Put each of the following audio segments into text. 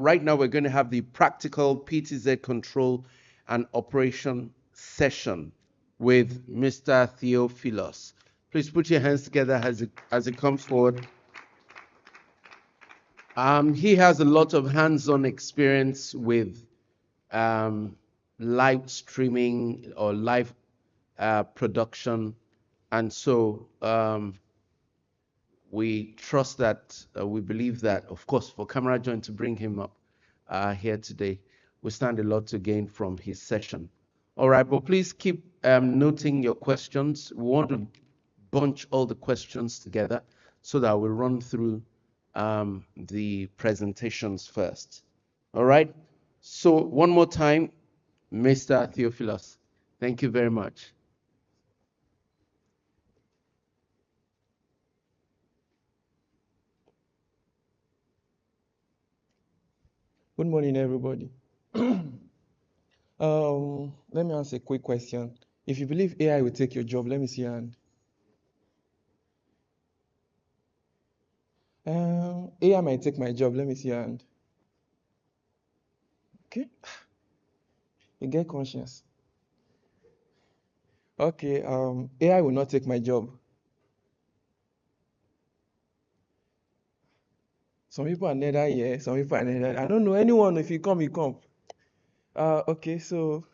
right now we're going to have the practical PTZ control and operation session with Mr. Theophilus. Please put your hands together as it comes forward. He has a lot of hands-on experience with live streaming or live production, and so we trust that, we believe that, of course, for Camerajoint to bring him up here today, we stand a lot to gain from his session. All right, but please keep noting your questions. We want to bunch all the questions together so that we'll run through the presentations first. All right, so one more time, Mr. Theophilus, thank you very much. Good morning, everybody. Let me ask a quick question. If you believe AI will take your job, let me see your hand. AI might take my job, let me see your hand. Okay. You get conscious. Okay, AI will not take my job. Some people are neither here, some people are neither. I don't know anyone. If you come, you come. Okay, so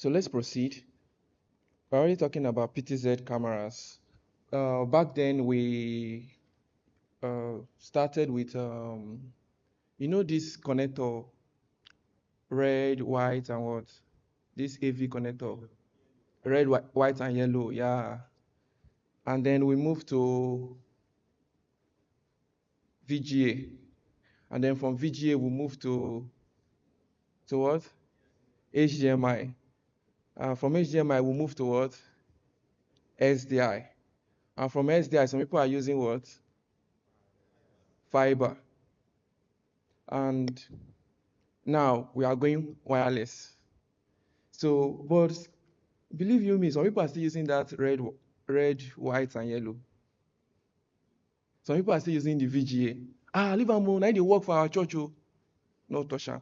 let's proceed. We're already talking about PTZ cameras. Back then we started with you know this connector, red, white, and what? This AV connector, red, white, and yellow, yeah. And then we moved to VGA, and then from VGA we moved to what? HDMI. From HDMI we moved to what? SDI. And from SDI, some people are using what? Fiber. And now we are going wireless. So, but believe you me, some people are still using that red, white, and yellow. Some people are still using the VGA. Leave them alone. I dey work for our church. No touch am.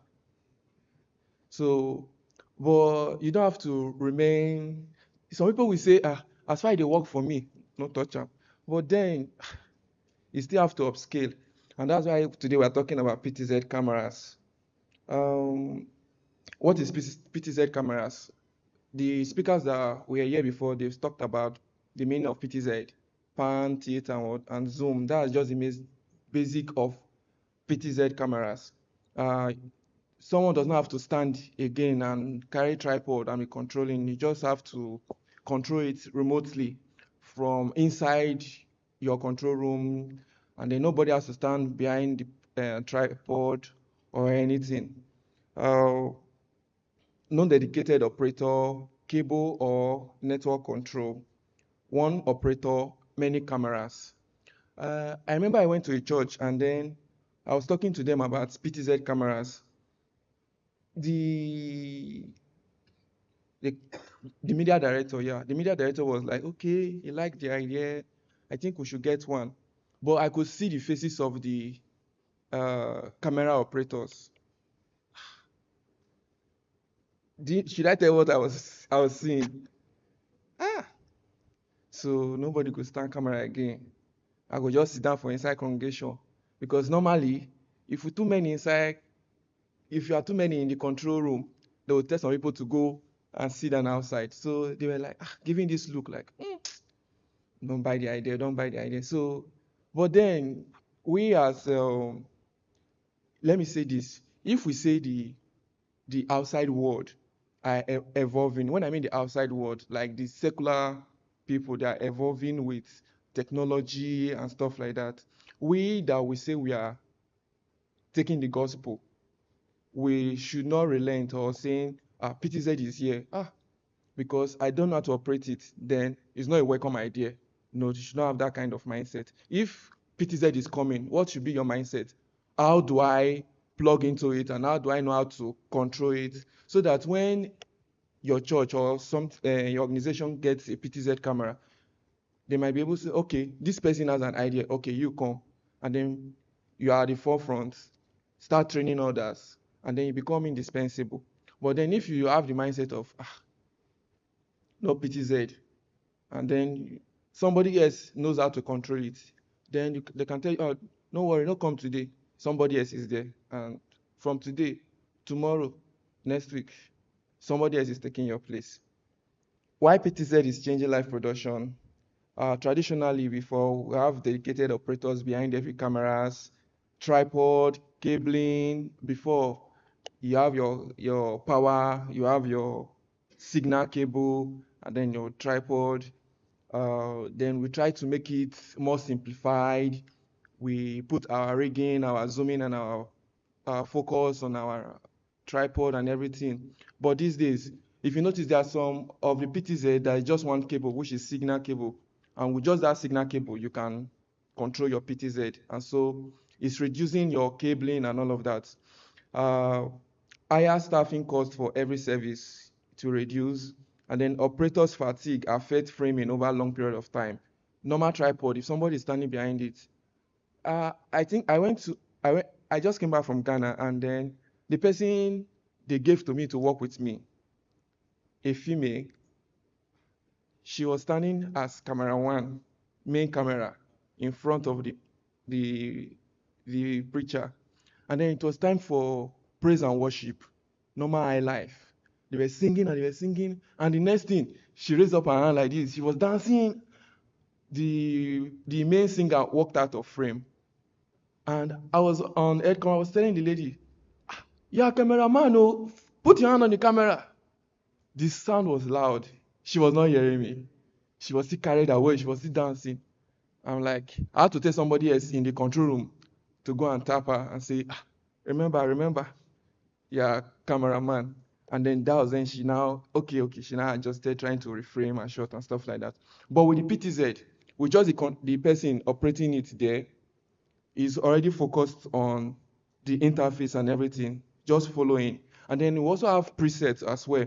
So, but you don't have to remain. Some people will say, as far as they work for me, no touch am. But then you still have to upscale. And that's why today we're talking about PTZ cameras. What is PTZ cameras? The speakers that were here before, they've talked about the meaning of PTZ, pan, tilt, and zoom. That's just the basic of PTZ cameras. Someone does not have to stand again and carry tripod and be controlling. You just have to control it remotely from inside your control room, and then nobody has to stand behind the tripod or anything. Non-dedicated operator, cable or network control, one operator, many cameras. I remember I went to a church and then I was talking to them about PTZ cameras. The media director, the media director was like, okay, he liked the idea. I think we should get one. But I could see the faces of the camera operators. Should I tell what I was seeing? So nobody could stand camera again. I could just sit down for inside congregation. Because normally, if you are too many in the control room, they will tell some people to go and sit down outside. So they were like, giving this look like, don't buy the idea. So, but then we as, let me say this, if we say the outside world are evolving, when I mean the outside world, like the secular people that are evolving with technology and stuff like that, we say we are taking the gospel, we should not relent or saying, PTZ is here. Because I don't know how to operate it, then it's not a welcome idea. No, you should not have that kind of mindset. If PTZ is coming, what should be your mindset? How do I plug into it and how do I know how to control it so that when your church or your organization gets a PTZ camera, they might be able to say, okay, this person has an idea. Okay, you come. And then you are at the forefront. start training others, and then you become indispensable. But then if you have the mindset of, no PTZ, and then somebody else knows how to control it, then they can tell you, oh, no worry, don't come today. Somebody else is there. And from today, tomorrow, next week, somebody else is taking your place. Why PTZ is changing live production? Traditionally, before, we have dedicated operators behind every cameras, tripod, cabling. Before, you have your power, you have your signal cable, and then your tripod. Then we try to make it more simplified. We put our rigging, our zooming, and our focus on our tripod and everything. But these days, if you notice, there are some of the PTZ that is just one cable, which is signal cable. And with just that signal cable, you can control your PTZ. And so it's reducing your cabling and all of that. Higher staffing cost for every service to reduce. And then operators fatigue affect framing over a long period of time. Normal tripod, if somebody is standing behind it, I think I just came back from Ghana, and then the person they gave to me to work with me, a female, she was standing as camera one, main camera, in front of the preacher. And then it was time for praise and worship, normal high life. They were singing and they were singing, and the next thing, she raised up her hand like this. She was dancing. The main singer walked out of frame. And I was on headcom, I was telling the lady, yeah, cameraman, oh, put your hand on the camera. The sound was loud. She was not hearing me. She was still carried away. She was still dancing. I'm like, I had to tell somebody else in the control room to go and tap her and say, remember, yeah, cameraman. And then that was then she now, okay, she now adjusted, trying to reframe and shot and stuff like that. But with the PTZ, with just the person operating it there, is already focused on the interface and everything, just following. And then we also have presets as well.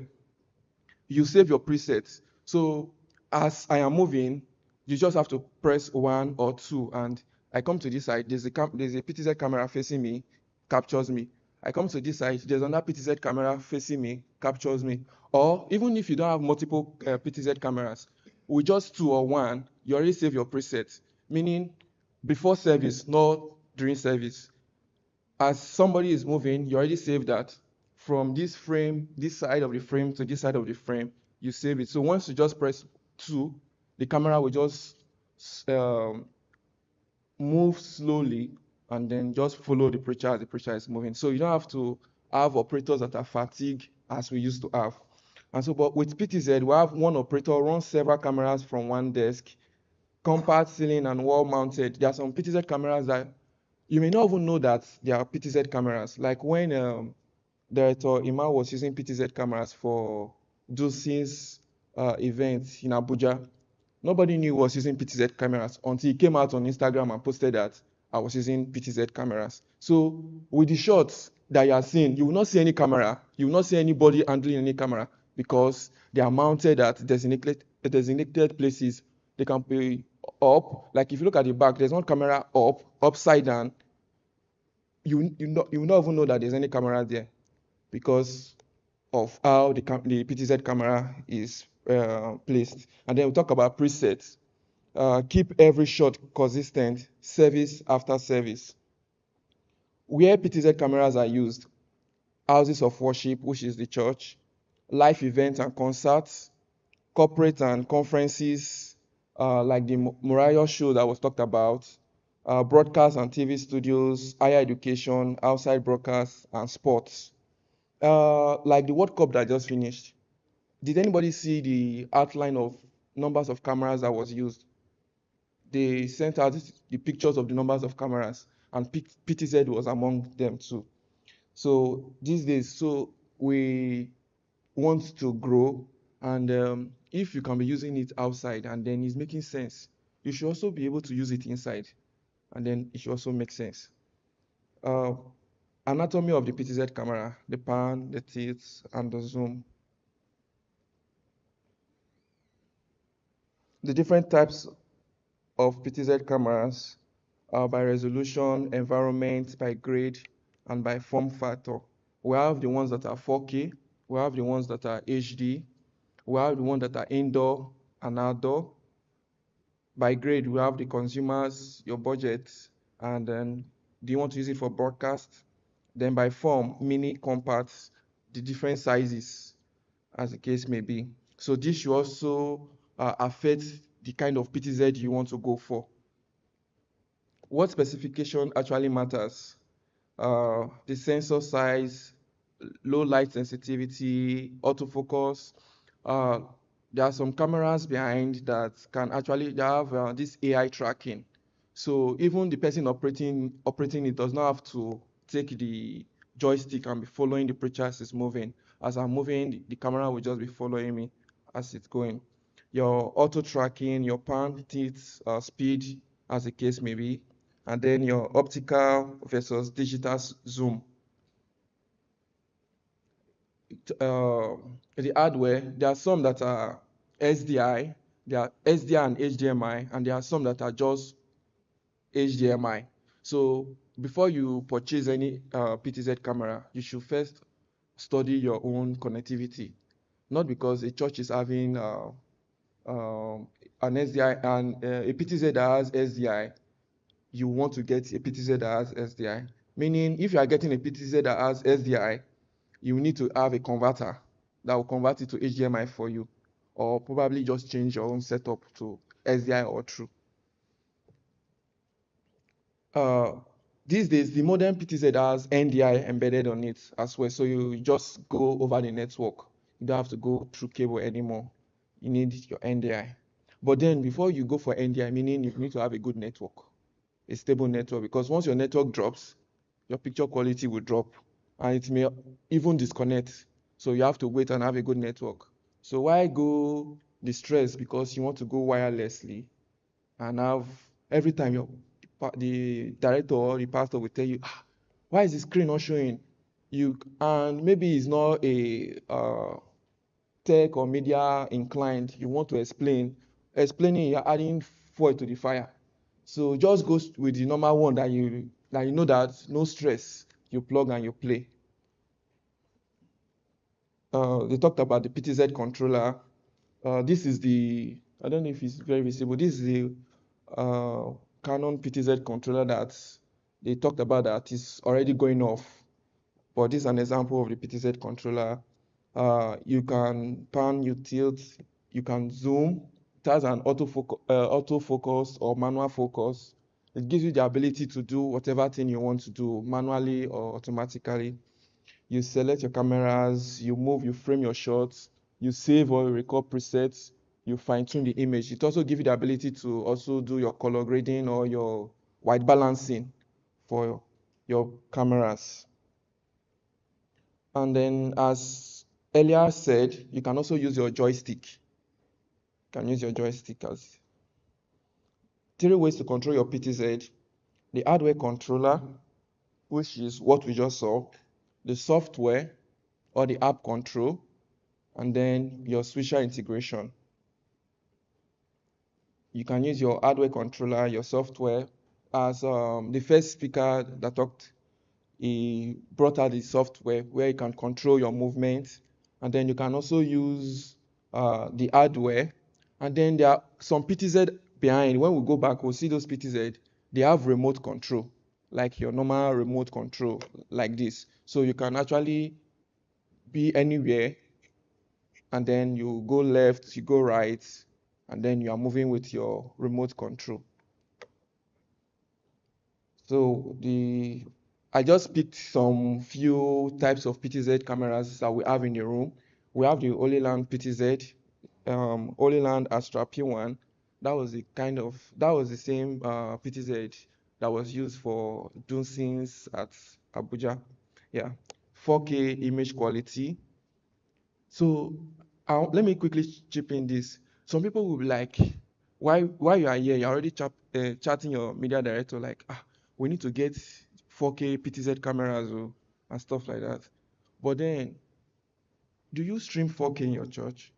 You save your presets. So as I am moving, you just have to press 1 or 2, and I come to this side, there's a PTZ camera facing me, captures me. I come to this side, there's another PTZ camera facing me, captures me. Or even if you don't have multiple PTZ cameras, with just 2 or 1, you already save your presets, meaning before service, not during service. As somebody is moving, you already save that. From this frame, this side of the frame to this side of the frame, you save it. So once you just press 2, the camera will just move slowly and then just follow the preacher as the preacher is moving. So you don't have to have operators that are fatigued as we used to have. And so, but with PTZ, we have one operator run several cameras from one desk, compact ceiling and wall mounted. There are some PTZ cameras that you may not even know that they are PTZ cameras. Like when Director Ima was using PTZ cameras for Dulce's event in Abuja, nobody knew he was using PTZ cameras until he came out on Instagram and posted that I was using PTZ cameras. So with the shots that you are seeing, you will not see any camera. You will not see anybody handling any camera because they are mounted at designated places. They can be up. Like if you look at the back, there's one camera up, upside down. You will not even know that there's any camera there because of how the PTZ camera is placed. And then we'll talk about presets. Keep every shot consistent, service after service. Where PTZ cameras are used: houses of worship, which is the church, live events and concerts, corporate and conferences, like the Moriah show that was talked about, broadcast and TV studios, higher education, outside broadcasts, and sports. Like the World Cup that just finished. Did anybody see the outline of numbers of cameras that was used? They sent out the pictures of the numbers of cameras, and PTZ was among them too. So these days, so we want to grow, and if you can be using it outside and then it's making sense, you should also be able to use it inside, and then it should also make sense. Anatomy of the PTZ camera: the pan, the tilt, and the zoom. The different types of PTZ cameras by resolution, environment, by grade. and by form factor. We have the ones that are 4K, we have the ones that are HD, we have the ones that are indoor and outdoor. By grade, we have the consumers, your budget, and then do you want to use it for broadcast? Then by form, mini, compact, the different sizes, as the case may be. So this should also affect the kind of PTZ you want to go for. What specification actually matters? The sensor size, low light sensitivity, autofocus. Uh, there are some cameras behind that can actually have this AI tracking. So even the person operating it does not have to take the joystick and be following the preacher as it's moving. As I'm moving, the camera will just be following me as it's going. Your auto tracking, your pan tilt speed, as the case may be, and then your optical versus digital zoom. The hardware, there are some that are SDI, there are SDI and HDMI, and there are some that are just HDMI. So before you purchase any PTZ camera, you should first study your own connectivity. Not because a church is having an SDI and a PTZ that has SDI, you want to get a PTZ that has SDI. Meaning, if you are getting a PTZ that has SDI, you need to have a converter that will convert it to HDMI for you, or probably just change your own setup to SDI or true. These days, the modern PTZ has NDI embedded on it as well, so you just go over the network. You don't have to go through cable anymore. You need your NDI. But then before you go for NDI, meaning you need to have a good network, a stable network, because once your network drops, your picture quality will drop and it may even disconnect. So you have to wait and have a good network. So why go the stress because you want to go wirelessly and have every time the director or the pastor will tell you, why is the screen not showing? And maybe it's not a tech or media inclined. You want to explaining, you're adding fuel to the fire. So just go with the normal one that you know that no stress. You plug and you play. They talked about the PTZ controller. This is I don't know if it's very visible. This is the Canon PTZ controller that they talked about that is already going off. But this is an example of the PTZ controller. You can pan, you tilt, you can zoom. It has an autofocus or manual focus. It gives you the ability to do whatever thing you want to do manually or automatically. You select your cameras, you move, you frame your shots, you save or record presets, you fine-tune the image. It also gives you the ability to also do your color grading or your white balancing for your cameras. And then, as earlier said, you can also use your joystick. You can use your joystick as 3 ways to control your PTZ. The hardware controller, which is what we just saw, the software or the app control, and then your switcher integration. You can use your hardware controller, your software. As the first speaker that talked, he brought out the software where you can control your movement, and then you can also use the hardware. And then there are some PTZ behind. When we go back, we'll see those PTZ. They have remote control, like your normal remote control, like this. So you can actually be anywhere, and then you go left, you go right, and then you are moving with your remote control. So I just picked some few types of PTZ cameras that we have in the room. We have the Hollyland PTZ, Hollyland Astra P1. That was the same PTZ that was used for doing scenes at Abuja. Yeah, 4K image quality. So let me quickly chip in this. Some people will be like, why you are here? You're already chatting your media director like, we need to get 4K PTZ cameras and stuff like that. But then, do you stream 4K in your church?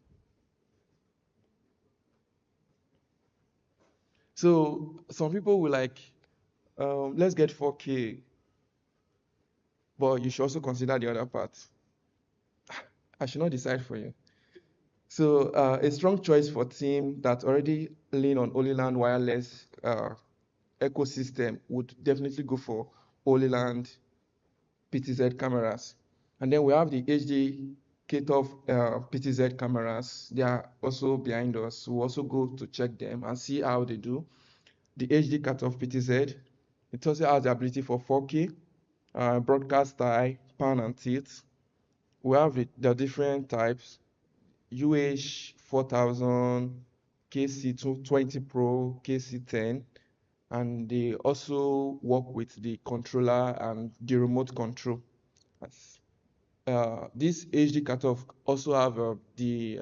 So some people will like, let's get 4K. but you should also consider the other part. I should not decide for you. So a strong choice for team that already lean on Hollyland wireless ecosystem would definitely go for Hollyland PTZ cameras. And then we have the HDkatov PTZ cameras. They are also behind us. We'll also go to check them and see how they do. The HDkatov PTZ, it also has the ability for 4K, broadcast style, pan and tilt. We have the different types, UH4000, KC220 Pro, KC10, and they also work with the controller and the remote control. This HDkatov also have the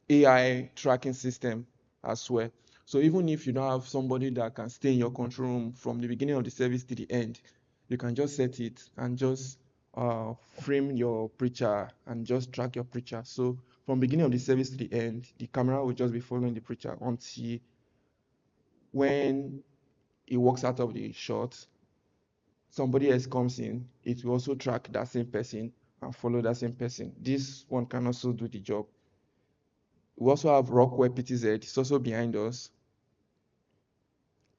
AI tracking system as well. So even if you don't have somebody that can stay in your control room from the beginning of the service to the end, you can just set it and just frame your preacher and just track your preacher. So from beginning of the service to the end, the camera will just be following the preacher until when he walks out of the shot, somebody else comes in, it will also track that same person and follow that same person. This one can also do the job. We also have ROCWARE PTZ. It's also behind us.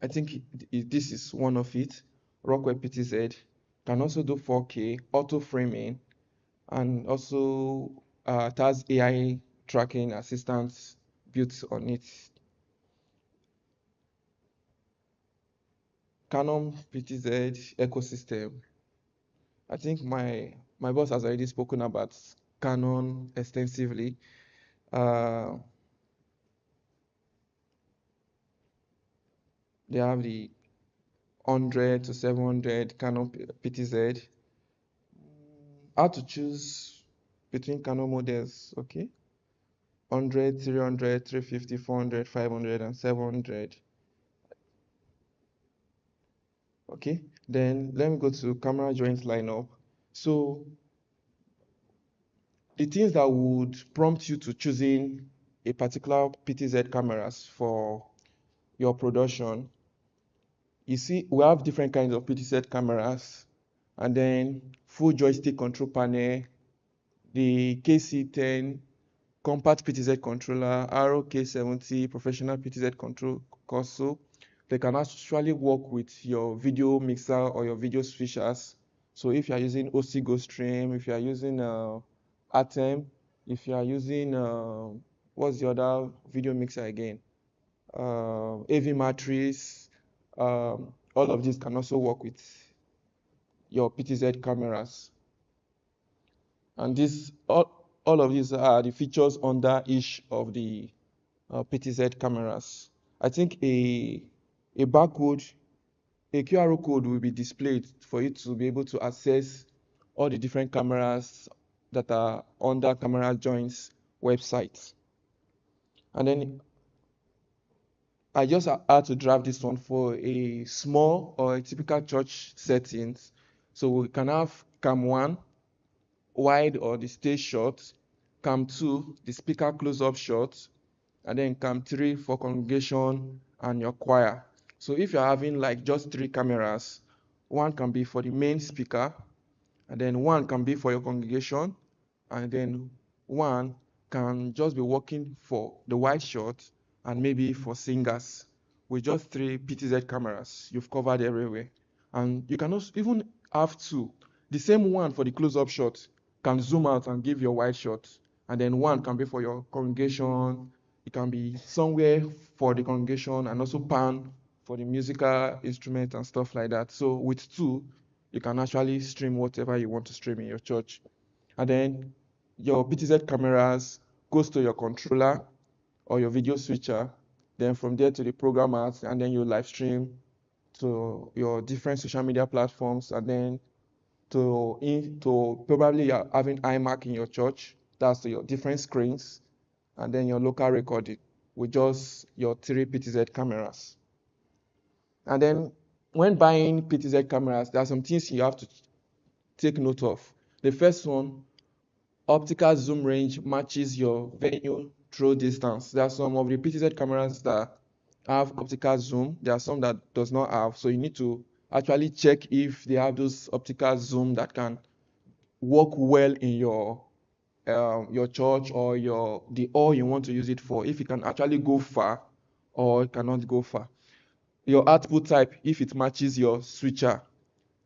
I think this is one of it. ROCWARE PTZ can also do 4K auto framing, and also it has AI tracking assistance built on it. Canon PTZ ecosystem. I think my boss has already spoken about Canon extensively. They have the 100 to 700 Canon PTZ. How to choose between Canon models, okay? 100, 300, 350, 400, 500, and 700. Okay, then let me go to Camerajoints lineup. So the things that would prompt you to choosing a particular PTZ cameras for your production, you see we have different kinds of PTZ cameras, and then full joystick control panel, the KC10 compact PTZ controller, ROK70 professional PTZ control console. They can actually work with your video mixer or your video switchers. So if you are using OC Stream, if you are using Atem, if you are using what's the other video mixer again? AV Matrix, all of these can also work with your PTZ cameras. And this all of these are the features under each of the PTZ cameras. I think a barcode, a QR code will be displayed for you to be able to access all the different cameras that are under Camerajoints website. And then I just had to draft this one for a small or a typical church settings. So we can have Cam 1, wide or the stage shot, Cam 2, the speaker close-up shot, and then Cam 3 for congregation and your choir. So if you're having like just 3 cameras, one can be for the main speaker, and then one can be for your congregation, and then one can just be working for the wide shot and maybe for singers. With just 3 PTZ cameras, you've covered everywhere. And you can also even have 2. The same one for the close-up shot can zoom out and give your wide shot, and then one can be for your congregation. It can be somewhere for the congregation and also pan for the musical instrument and stuff like that. So with 2, you can actually stream whatever you want to stream in your church. And then your PTZ cameras goes to your controller or your video switcher, then from there to the programmers, and then you live stream to your different social media platforms, and then to probably you're having iMac in your church. That's to your different screens, and then your local recording with just your 3 PTZ cameras. And then when buying PTZ cameras, there are some things you have to take note of. The first one, optical zoom range matches your venue throw distance. There are some of the PTZ cameras that have optical zoom. There are some that does not have. So you need to actually check if they have those optical zoom that can work well in your church or the hall you want to use it for, if it can actually go far or it cannot go far. Your output type, if it matches your switcher.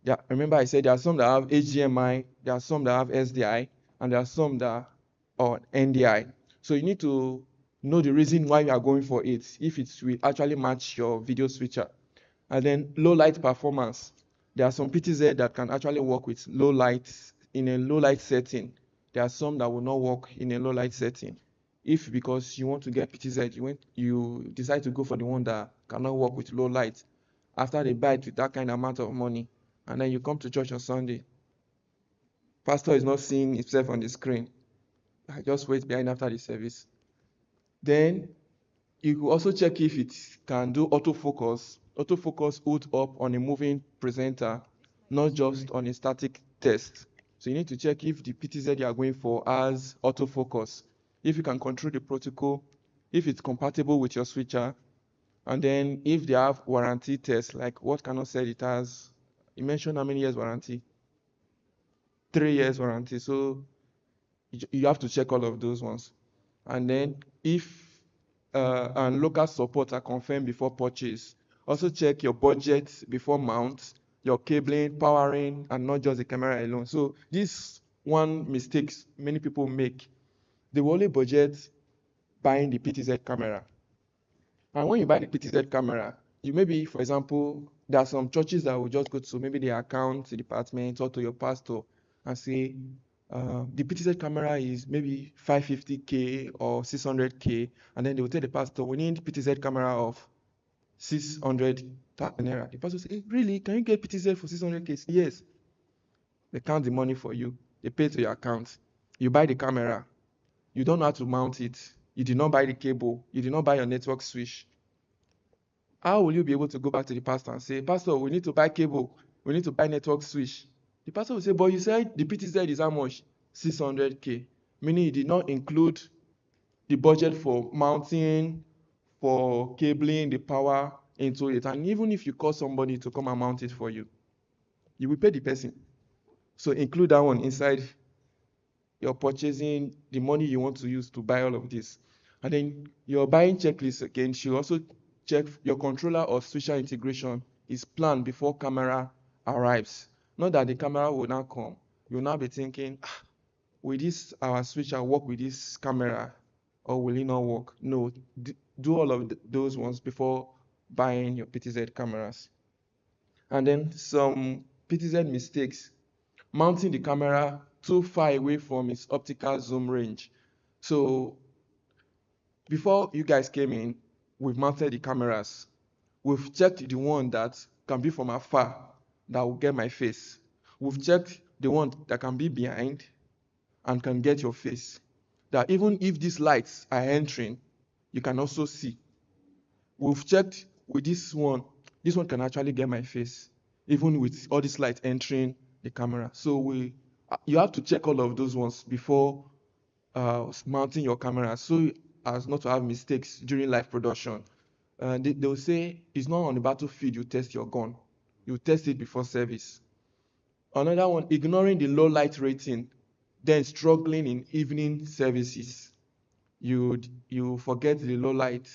Yeah, remember I said there are some that have HDMI, there are some that have SDI, and there are some that are NDI. So you need to know the reason why you are going for it, if it will actually match your video switcher. And then low light performance. There are some PTZ that can actually work with low light in a low light setting. There are some that will not work in a low light setting. If because you want to get PTZ, you decide to go for the one that cannot work with low light, after they buy it with that kind of amount of money, and then you come to church on Sunday, pastor is not seeing himself on the screen. I just wait behind after the service. Then you will also check if it can do autofocus. Autofocus hooked up on a moving presenter, not just on a static test. So you need to check if the PTZ you are going for has autofocus, if you can control the protocol, if it's compatible with your switcher, and then if they have warranty tests, like what Canon said it has. You mentioned how many years warranty? 3 years warranty. So you have to check all of those ones. And then if and local support are confirmed before purchase. Also check your budget before mount, your cabling, powering, and not just the camera alone. So this one mistake many people make. They will only budget buying the PTZ camera. And when you buy the PTZ camera, you maybe, for example, there are some churches that will just go to maybe the account department or to your pastor and say, the PTZ camera is maybe 550K or 600K, and then they will tell the pastor, we need PTZ camera of 600,000 naira. The pastor will say, hey, really? Can you get PTZ for 600K? Yes. They count the money for you. They pay to your account. You buy the camera. You don't know how to mount it. You did not buy the cable. You did not buy your network switch. How will you be able to go back to the pastor and say, Pastor, we need to buy cable. We need to buy network switch? The pastor will say, but you said the PTZ is how much? 600K. Meaning he did not include the budget for mounting, for cabling, the power into it. And even if you call somebody to come and mount it for you, you will pay the person. So include that one inside your purchasing, the money you want to use to buy all of this. And then your buying checklist again should also check your controller or switcher integration is planned before camera arrives. Not that the camera will now come. You'll now be thinking, will this our switcher work with this camera or will it not work? No, do all of those ones before buying your PTZ cameras. And then some PTZ mistakes. Mounting the camera too far away from its optical zoom range. So before you guys came in, we've mounted the cameras. We've checked the one that can be from afar, that will get my face. We've checked the one that can be behind and can get your face. That even if these lights are entering, you can also see. We've checked with this one can actually get my face, even with all these lights entering the camera. So you have to check all of those ones before mounting your camera, so as not to have mistakes during live production. They'll say it's not on the battlefield you test your gun. You test it before service. Another one, ignoring the low light rating, then struggling in evening services. You forget the low light.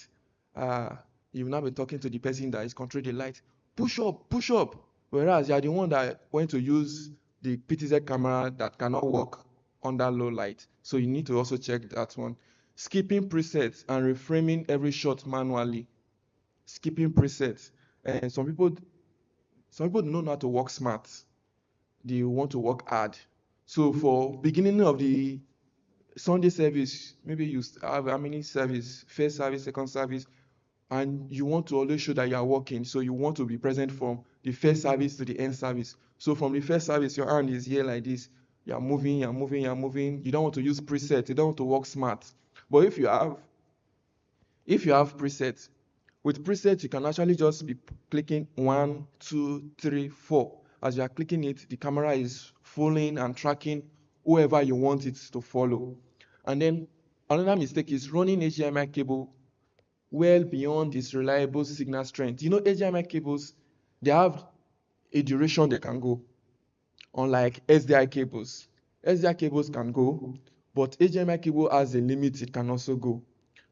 You've now been talking to the person that is controlling the light. Push up. Whereas you are the one that went to use the PTZ camera that cannot work under low light. So you need to also check that one. Skipping presets and reframing every shot manually. Skipping presets. And some people don't know how to work smart. They want to work hard. So for beginning of the Sunday service, maybe you have how many service? First service, second service, and you want to always show that you are working. So you want to be present from the first service to the end service. So from the first service, your hand is here like this. You're moving. You don't want to use presets. You don't want to work smart. But if you have presets, with presets, you can actually just be clicking 1, 2, 3, 4. As you are clicking it, the camera is following and tracking whoever you want it to follow. And then another mistake is running HDMI cable well beyond its reliable signal strength. You know, HDMI cables, they have a duration they can go, unlike SDI cables. SDI cables can go, but HDMI cable has a limit, it can also go.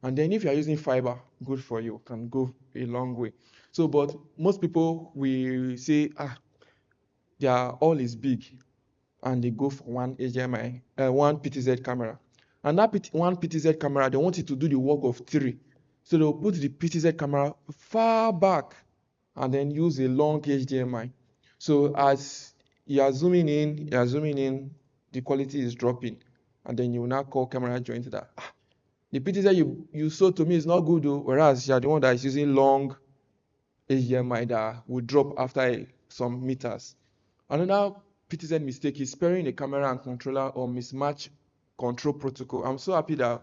And then if you are using fiber, good for you, can go a long way. So, but most people will say, their all is big, and they go for one HDMI, one PTZ camera. And that one PTZ camera, they want it to do the work of 3. So they'll put the PTZ camera far back and then use a long HDMI. So as you are zooming in, the quality is dropping. And then you will now call Camerajoint that the PTZ you sold to me is not good, though, whereas you are the one that is using long HDMI that will drop after some meters. Another PTZ mistake is pairing the camera and controller or mismatch control protocol. I'm so happy that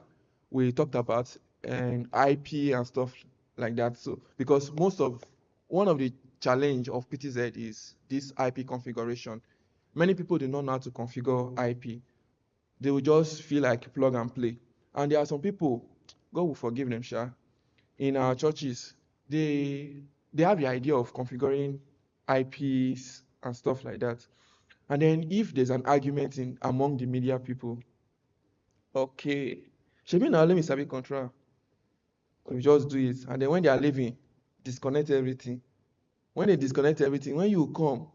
we talked about IP and stuff like that. So because one of the challenge of PTZ is this IP configuration. Many people do not know how to configure IP. They will just feel like plug and play. And there are some people, God will forgive them, in our churches, they have the idea of configuring IPs and stuff like that. And then if there's an argument among the media people, okay, shebi now let me sabi control. We just do it. And then when they are leaving, disconnect everything. When they disconnect everything, when you come,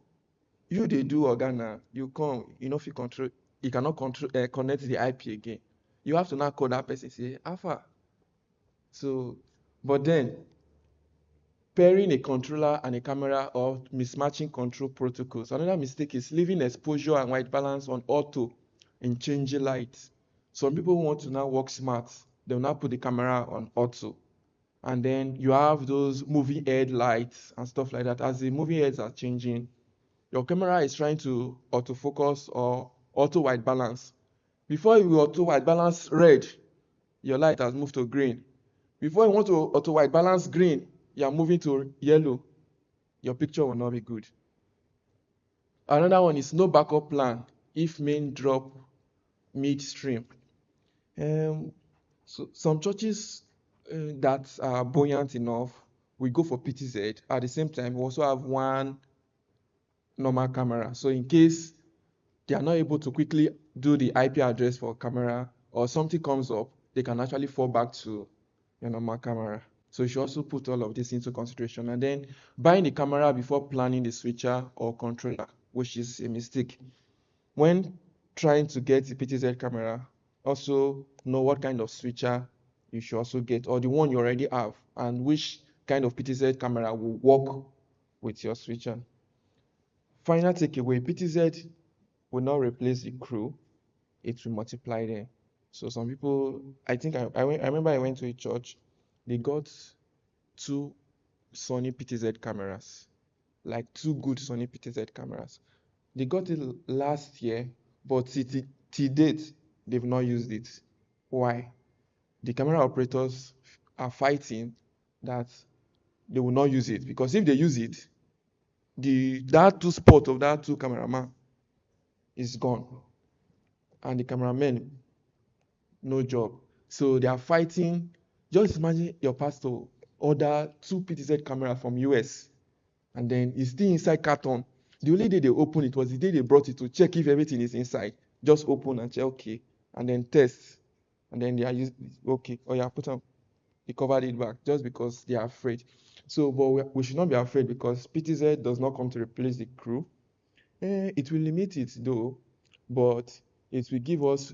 they do organa, you come, fit control, you cannot connect the IP again. You have to now call that person, say, Alpha. So, but then pairing a controller and a camera or mismatching control protocols. Another mistake is leaving exposure and white balance on auto and changing light. Some people want to now work smart. They'll now put the camera on auto. And then you have those moving head lights and stuff like that. As the moving heads are changing, your camera is trying to autofocus or auto white balance. Before you auto white balance red, your light has moved to green. Before you want to auto white balance green, you are moving to yellow. Your picture will not be good. Another one is no backup plan if main drop midstream. So some churches that are buoyant enough, we go for PTZ. At the same time, we also have one normal camera. So in case they are not able to quickly do the IP address for camera or something comes up, they can actually fall back to your normal camera. So you should also put all of this into consideration. And then buying the camera before planning the switcher or controller, which is a mistake. When trying to get the PTZ camera, also know what kind of switcher you should also get, or the one you already have, and which kind of PTZ camera will work with your switcher. Final takeaway, PTZ will not replace the crew, it will multiply them. So some people, I remember I went to a church, they got 2 Sony PTZ cameras, like 2 good Sony PTZ cameras. They got it last year, but till date, they've not used it. Why? The camera operators are fighting that they will not use it, because if they use it, that 2 spot of that 2 cameraman is gone, and the cameraman, no job. So they are fighting. Just imagine your pastor order 2 PTZ cameras from US, and then it's still inside carton. The only day they open it was the day they brought it to check if everything is inside. Just open and check, okay, and then test, and then they are okay. Oh yeah, put on. They covered it back just because they are afraid. So, but we should not be afraid, because PTZ does not come to replace the crew. It will limit it though, but it will give us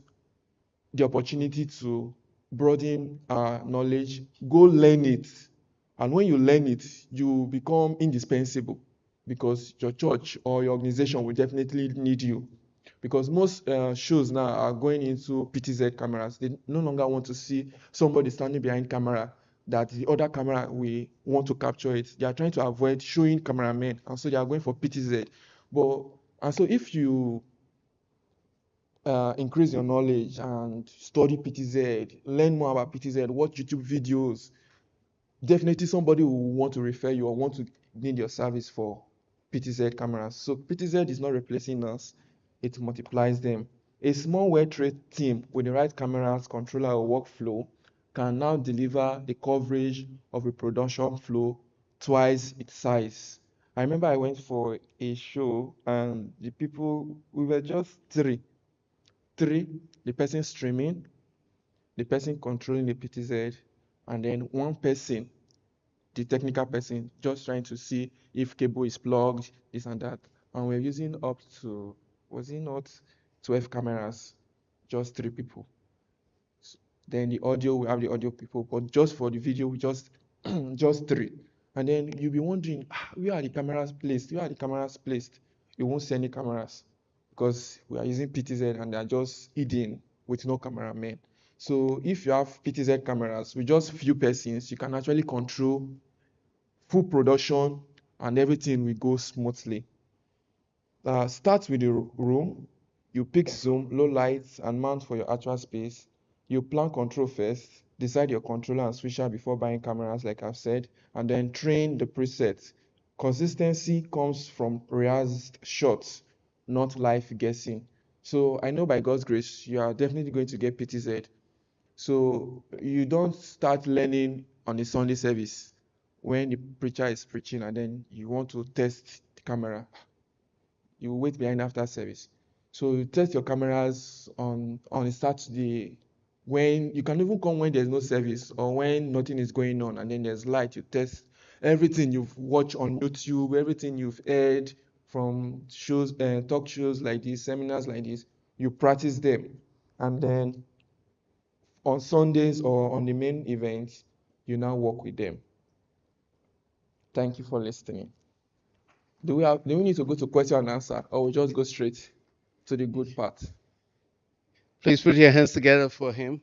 the opportunity to broaden our knowledge, go learn it. And when you learn it, you become indispensable, because your church or your organization will definitely need you. Because most shows now are going into PTZ cameras. They no longer want to see somebody standing behind camera that the other camera will want to capture it. They are trying to avoid showing cameramen, and so they are going for PTZ. And so if you increase your knowledge and study PTZ, learn more about PTZ, watch YouTube videos, definitely somebody will want to refer you or want to need your service for PTZ cameras. So PTZ is not replacing us, it multiplies them. A small well-trained team with the right cameras, controller, or workflow can now deliver the coverage of a production flow twice its size. I remember I went for a show and the people, we were just 3. 3, the person streaming, the person controlling the PTZ, and then 1 person, the technical person, just trying to see if cable is plugged, this and that. And we're using up to, was it not 12 cameras, just 3 people. Then the audio, we have the audio people, but just for the video, we just 3. And then you'll be wondering, where are the cameras placed? Where are the cameras placed? You won't see any cameras because we are using PTZ and they are just hidden with no cameraman. So if you have PTZ cameras with just few persons, you can actually control full production and everything will go smoothly. Start with the room. You pick zoom, low lights, and mount for your actual space. You plan control first, decide your controller and switcher before buying cameras, like I've said, and then train the presets. Consistency comes from rehearsed shots, not live guessing. So I know by God's grace, you are definitely going to get PTZ. So you don't start learning on a Sunday service when the preacher is preaching and then you want to test the camera. You wait behind after service. So you test your cameras on a Saturday, when you can even come when there's no service or when nothing is going on and then there's light. You test everything you've watched on YouTube, everything you've heard from shows, talk shows like this, seminars like this. You practice them, and then on Sundays or on the main events, you now work with them. Thank you for listening. Do we need to go to question and answer, or we just go straight to the good part? Please put your hands together for him.